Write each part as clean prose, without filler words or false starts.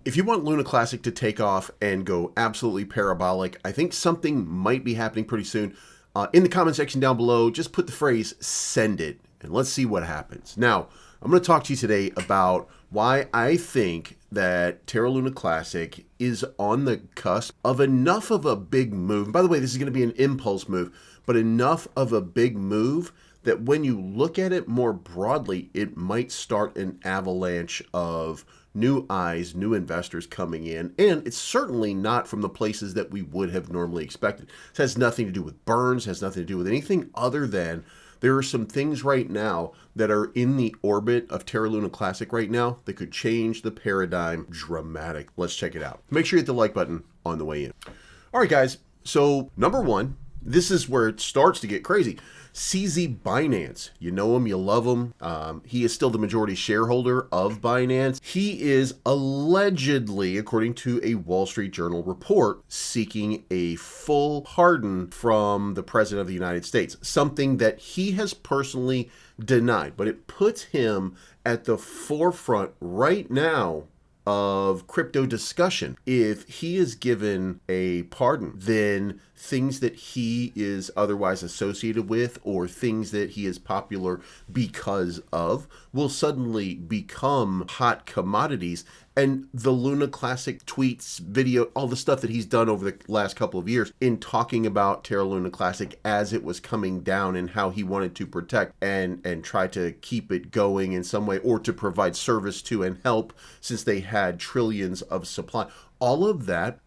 If you want Luna Classic to take off and go absolutely parabolic, I think something might be happening pretty soon. In the comment section down below, just put the phrase "send it" and let's see what happens. Now, I'm going to talk to you today about why I think that Terra Luna Classic is on the cusp of enough of a big move. By the way, this is going to be an impulse move, but enough of a big move that when you look at it more broadly, it might start an avalanche of new eyes, new investors coming in, and it's certainly not from the places that we would have normally expected. It has nothing to do with burns, has nothing to do with anything other than there are some things right now that are in the orbit of Terra Luna Classic right now that could change the paradigm dramatic. Let's check it out. Make sure you hit the like button on the way in. All right, guys. So number one, this is where it starts to get crazy. CZ Binance, you know him, you love him. He is still the majority shareholder of Binance. He is allegedly, according to a Wall Street Journal report, seeking a full pardon from the President of the United States, something that he has personally denied, but it puts him at the forefront right now of crypto discussion. If he is given a pardon, then things that he is otherwise associated with or things that he is popular because of will suddenly become hot commodities. And the Luna Classic tweets, video, all the stuff that he's done over the last couple of years in talking about Terra Luna Classic as it was coming down and how he wanted to protect and try to keep it going in some way or to provide service to and help since they had trillions of supply. All of that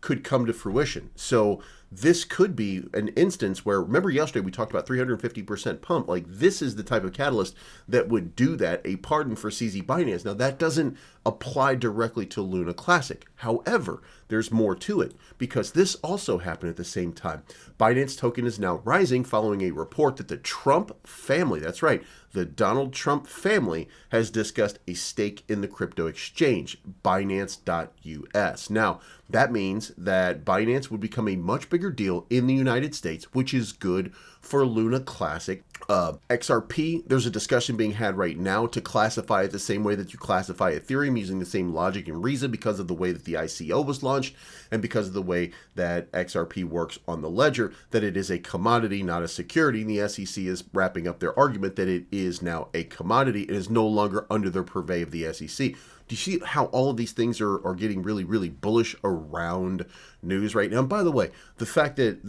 could come to fruition. So this could be an instance where, remember yesterday we talked about 350% pump, like this is the type of catalyst that would do that, a pardon for CZ Binance. Now that doesn't apply directly to Luna Classic. However, there's more to it because this also happened at the same time. Binance token is now rising following a report that the Trump family, that's right, the Donald Trump family has discussed a stake in the crypto exchange, Binance.us. Now, that means that Binance would become a much bigger deal in the United States, which is good for Luna Classic. XRP, there's a discussion being had right now to classify it the same way that you classify Ethereum, using the same logic and reason because of the way that the ICO was launched and because of the way that XRP works on the ledger, that it is a commodity, not a security. And the SEC is wrapping up their argument that it is now a commodity. It is no longer under the purvey of the SEC. Do you see how all of these things are getting really, really bullish around news right now? And by the way, the fact that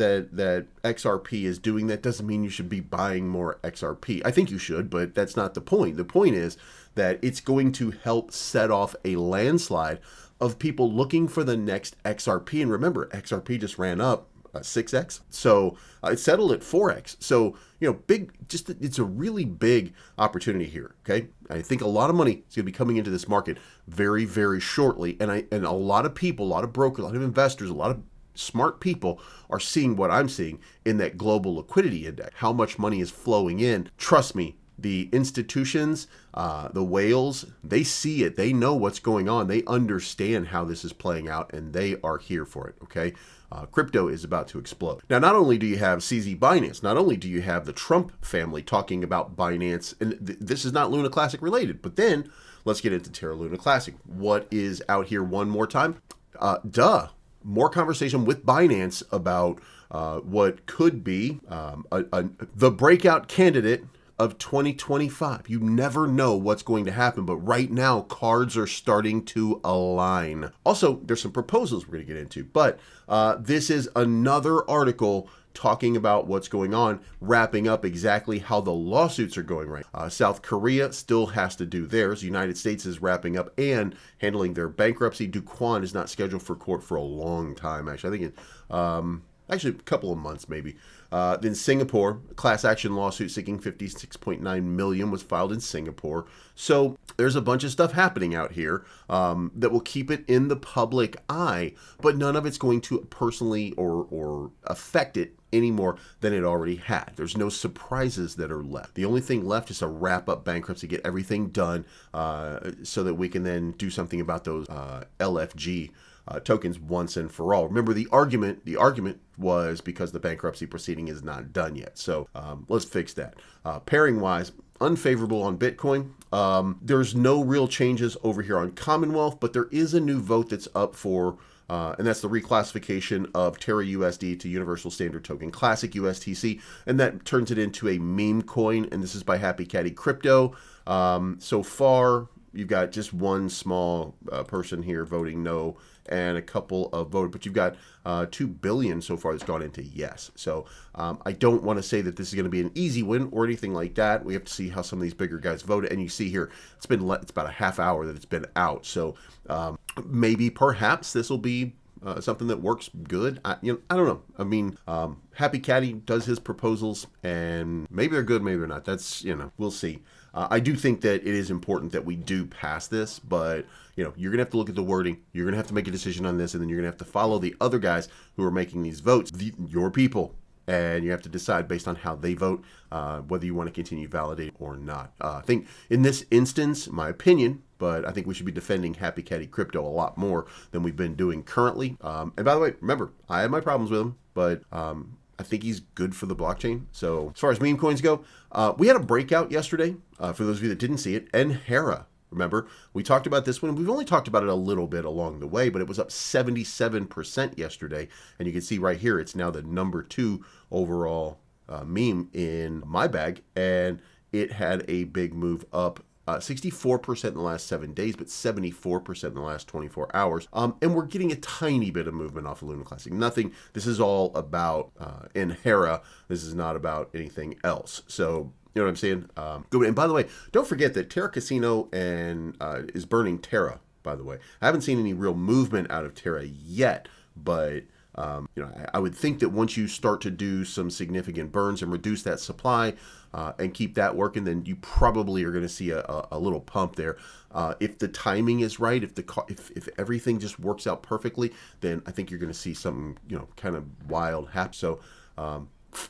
XRP is doing that doesn't mean you should be buying more XRP. I think you should, but that's not the point. The point is that it's going to help set off a landslide of people looking for the next XRP. And remember, XRP just ran up 6x. So it settled at 4x. So, you know, it's a really big opportunity here. Okay. I think a lot of money is going to be coming into this market very, very shortly. And a lot of people, a lot of brokers, a lot of investors, a lot of smart people are seeing what I'm seeing in that global liquidity index, how much money is flowing in. Trust me, the institutions, the whales, they see it. They know what's going on. They understand how this is playing out, and they are here for it, okay? Crypto is about to explode. Now, not only do you have CZ Binance, not only do you have the Trump family talking about Binance, and this is not Luna Classic related, but then let's get into Terra Luna Classic. What is out here one more time? More conversation with Binance about what could be the breakout candidate of 2025. You never know what's going to happen, but right now cards are starting to align. Also, there's some proposals we're going to get into, but this is another article talking about what's going on, wrapping up exactly how the lawsuits are going right. South Korea still has to do theirs. The United States is wrapping up and handling their bankruptcy. Duquan is not scheduled for court for a long time, actually. I think actually a couple of months maybe. Then Singapore, a class action lawsuit seeking $56.9 million was filed in Singapore. So there's a bunch of stuff happening out here that will keep it in the public eye, but none of it's going to personally or affect it any more than it already had. There's no surprises that are left. The only thing left is to wrap up bankruptcy, get everything done so that we can then do something about those LFG tokens once and for all. Remember, the argument was because the bankruptcy proceeding is not done yet. So let's fix that. Pairing wise, unfavorable on Bitcoin. There's no real changes over here on Commonwealth, but there is a new vote that's up for, and that's the reclassification of Terra USD to Universal Standard Token Classic USTC, and that turns it into a meme coin, and this is by Happy Caddy Crypto. So far, you've got just one small person here voting no, and a couple of voted, but you've got 2 billion so far that's gone into yes. So I don't want to say that this is going to be an easy win or anything like that. We have to see how some of these bigger guys voted, and you see here it's about a half hour that it's been out. So maybe perhaps this will be something that works good. I don't know. I mean, Happy Caddy does his proposals, and maybe they're good, maybe they're not. That's, we'll see. I do think that it is important that we do pass this, but you're gonna have to look at the wording. You're gonna have to make a decision on this, and then you're gonna have to follow the other guys who are making these votes, your people, and you have to decide based on how they vote whether you want to continue validating or not. I think in this instance, my opinion, but I think we should be defending Happy Caddy Crypto a lot more than we've been doing currently. And by the way, remember, I have my problems with him, but I think he's good for the blockchain. So as far as meme coins go, we had a breakout yesterday, for those of you that didn't see it, and Terra. Remember, we talked about this one. We've only talked about it a little bit along the way, but it was up 77% yesterday. And you can see right here, it's now the number 2 overall meme in my bag. And it had a big move up, 64% in the last 7 days, but 74% in the last 24 hours. And we're getting a tiny bit of movement off of Luna Classic. Nothing, this is all about Terra. This is not about anything else. So, you know what I'm saying? Good. And by the way, don't forget that Terra Casino is burning Terra, by the way. I haven't seen any real movement out of Terra yet, but I would think that once you start to do some significant burns and reduce that supply and keep that working, then you probably are going to see a little pump there. If the timing is right, if everything just works out perfectly, then I think you're going to see something kind of wild happen. So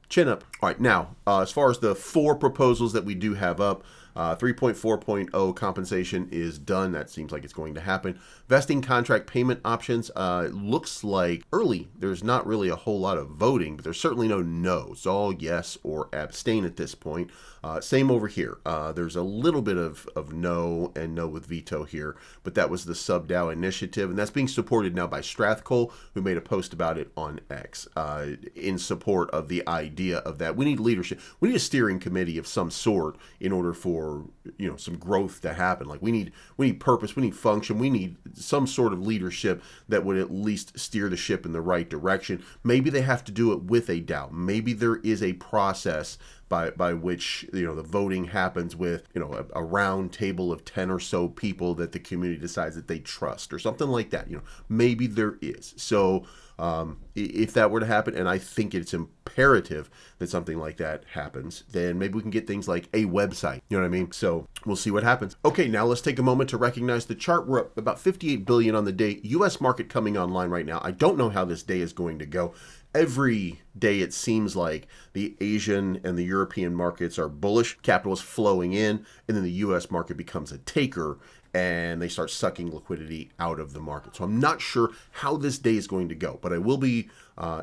chin up. All right, now as far as the 4 proposals that we do have up, 3.4.0 compensation is done. That seems like it's going to happen. Vesting contract payment options, looks like early. There's not really a whole lot of voting, but there's certainly no no. It's all yes or abstain at this point. Same over here. There's a little bit of no and no with veto here, but that was the SubDAO initiative, and that's being supported now by Strathcole, who made a post about it on X in support of the idea of that. We need leadership. We need a steering committee of some sort in order for some growth to happen. Like we need purpose, we need function, we need some sort of leadership that would at least steer the ship in the right direction. Maybe they have to do it with a DAO. Maybe there is a process by which the voting happens with a round table of 10 or so people that the community decides that they trust or something like that. Maybe there is. So if that were to happen, and I think it's imperative that something like that happens, then maybe we can get things like a website. You know what I mean? So we'll see what happens. Okay, now let's take a moment to recognize the chart. We're up about 58 billion on the day. U.S. market coming online right now. I don't know how this day is going to go. Every day it seems like the Asian and the European markets are bullish. Capital is flowing in, and then the U.S. market becomes a taker, and they start sucking liquidity out of the market. So I'm not sure how this day is going to go, but I will be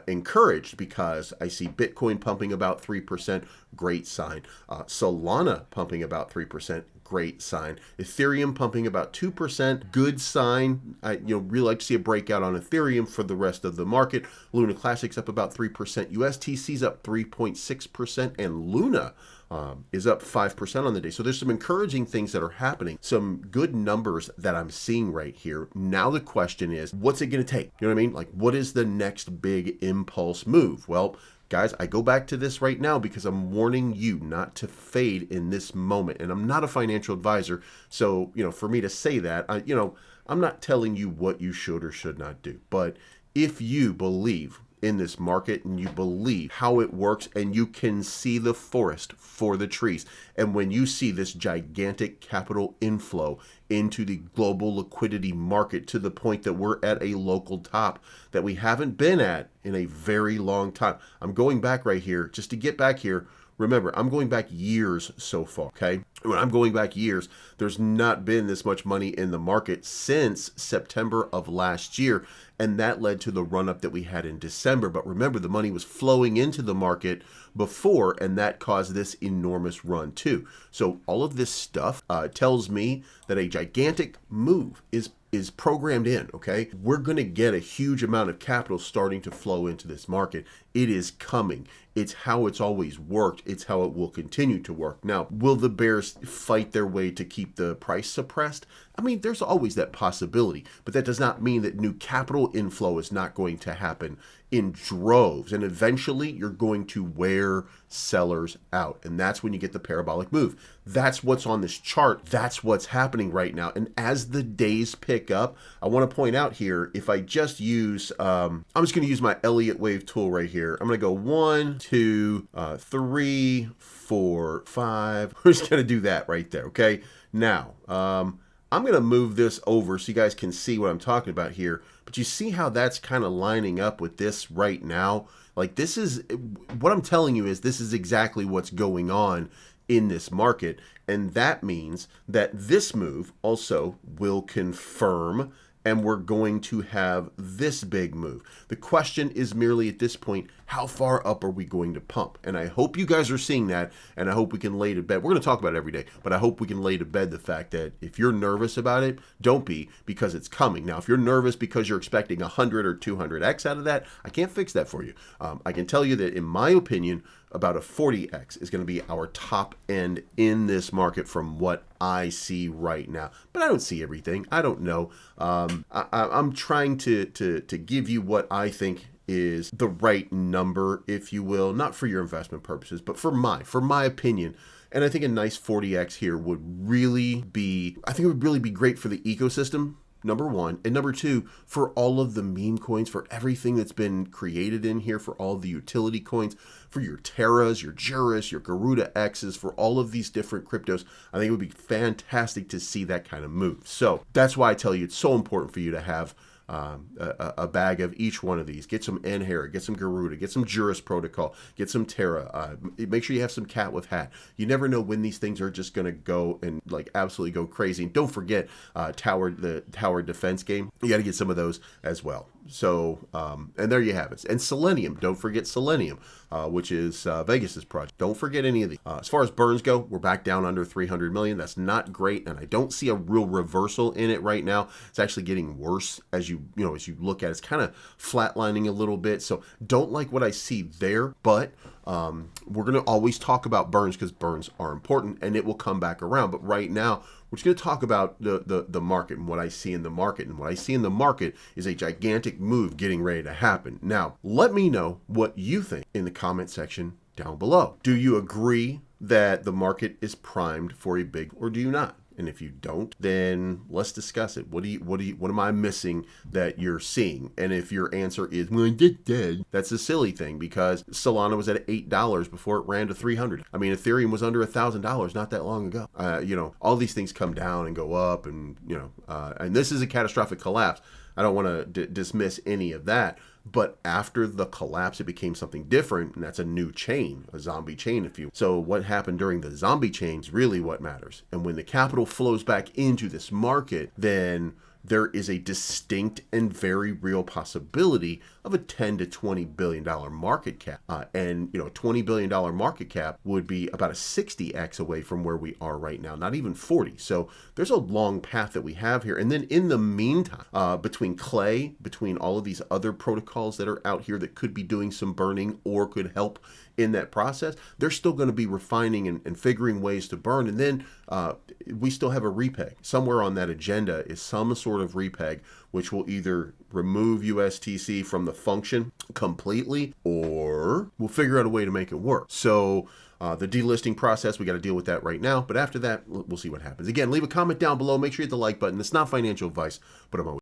encouraged because I see Bitcoin pumping about 3%, great sign. Solana pumping about 3%, great sign. Ethereum pumping about 2%, good sign. I really like to see a breakout on Ethereum for the rest of the market. Luna Classic's up about 3%, USTC's up 3.6%, and Luna is up 5% on the day. So there's some encouraging things that are happening, some good numbers that I'm seeing right here. Now the question is, what's it going to take? You know what I mean? Like, what is the next big impulse move? Well, guys, I go back to this right now because I'm warning you not to fade in this moment. And I'm not a financial advisor. So, for me to say that, I'm not telling you what you should or should not do. But if you believe in this market and you believe how it works and you can see the forest for the trees, and when you see this gigantic capital inflow into the global liquidity market to the point that we're at a local top that we haven't been at in a very long time. I'm going back right here just to get back here. Remember, I'm going back years so far, okay? when I'm going back years, there's not been this much money in the market since September of last year. And that led to the run up that we had in December. But remember, the money was flowing into the market before, and that caused this enormous run too. So all of this stuff tells me that a gigantic move is programmed in, okay? We're going to get a huge amount of capital starting to flow into this market. It is coming. It's how it's always worked. It's how it will continue to work. Now, will the bears fight their way to keep the price suppressed? I mean, there's always that possibility, but that does not mean that new capital inflow is not going to happen in droves. And eventually you're going to wear sellers out. And that's when you get the parabolic move. That's what's on this chart. That's what's happening right now. And as the days pick up, I want to point out here, if I just use, I'm just going to use my Elliott wave tool right here. I'm going to go 1, 2, 3, 4, 5. We're just going to do that right there. Okay. Now, I'm going to move this over so you guys can see what I'm talking about here. But you see how that's kind of lining up with this right now? Like, this is what I'm telling you is this is exactly what's going on in this market. And that means that this move also will confirm, and we're going to have this big move. The question is merely at this point, how far up are we going to pump? And I hope you guys are seeing that, and I hope we can lay to bed. We're going to talk about it every day, but I hope we can lay to bed the fact that if you're nervous about it, don't be, because it's coming. Now, if you're nervous because you're expecting 100 or 200x out of that, I can't fix that for you. I can tell you that, in my opinion, about a 40x is going to be our top end in this market from what I see right now. But I don't see everything. I don't know. I'm trying to give you what I think is the right number, if you will, not for your investment purposes, but for my opinion. And I think a nice 40x here would really be, I think it would really be great for the ecosystem, number one. And number two, for all of the meme coins, for everything that's been created in here, for all the utility coins, for your Terras, your Juris, your Garuda X's, for all of these different cryptos, I think it would be fantastic to see that kind of move. So that's why I tell you it's so important for you to have a bag of each one of these. Get some N-Hera, get some Garuda, get some Juris Protocol, get some Terra. Make sure you have some cat with hat. You never know when these things are just going to go and like absolutely go crazy. And don't forget the tower defense game. You got to get some of those as well. So, and there you have it. And Selenium, don't forget Selenium, which is Vegas's project. Don't forget any of these. As far as burns go, we're back down under 300 million. That's not great, and I don't see a real reversal in it right now. It's actually getting worse as you look at it. It's kind of flatlining a little bit. So don't like what I see there, but we're going to always talk about burns because burns are important, and it will come back around. But right now, we're just going to talk about the market and what I see in the market. And what I see in the market is a gigantic move getting ready to happen. Now, let me know what you think in the comment section down below. Do you agree that the market is primed for a big, or do you not? And if you don't, then let's discuss it. What am I missing that you're seeing? And if your answer is, well, I did dead, that's a silly thing because Solana was at $8 before it ran to 300. I mean, Ethereum was under $1,000 not that long ago. All these things come down and go up, and and this is a catastrophic collapse. I don't want to dismiss any of that. But after the collapse, it became something different, and that's a new chain, a zombie chain, if you will. So what happened during the zombie chain is really what matters. And when the capital flows back into this market, then there is a distinct and very real possibility of a $10 to $20 billion market cap. And a $20 billion market cap would be about a 60x away from where we are right now, not even 40. So there's a long path that we have here. And then in the meantime, between Clay, between all of these other protocols that are out here that could be doing some burning or could help in that process, they're still going to be refining and figuring ways to burn. And then we still have a repeg. Somewhere on that agenda is some sort of repeg, which will either remove USTC from the function completely, or we'll figure out a way to make it work. So the delisting process, we got to deal with that right now. But after that, we'll see what happens. Again, leave a comment down below. Make sure you hit the like button. It's not financial advice, but I'm always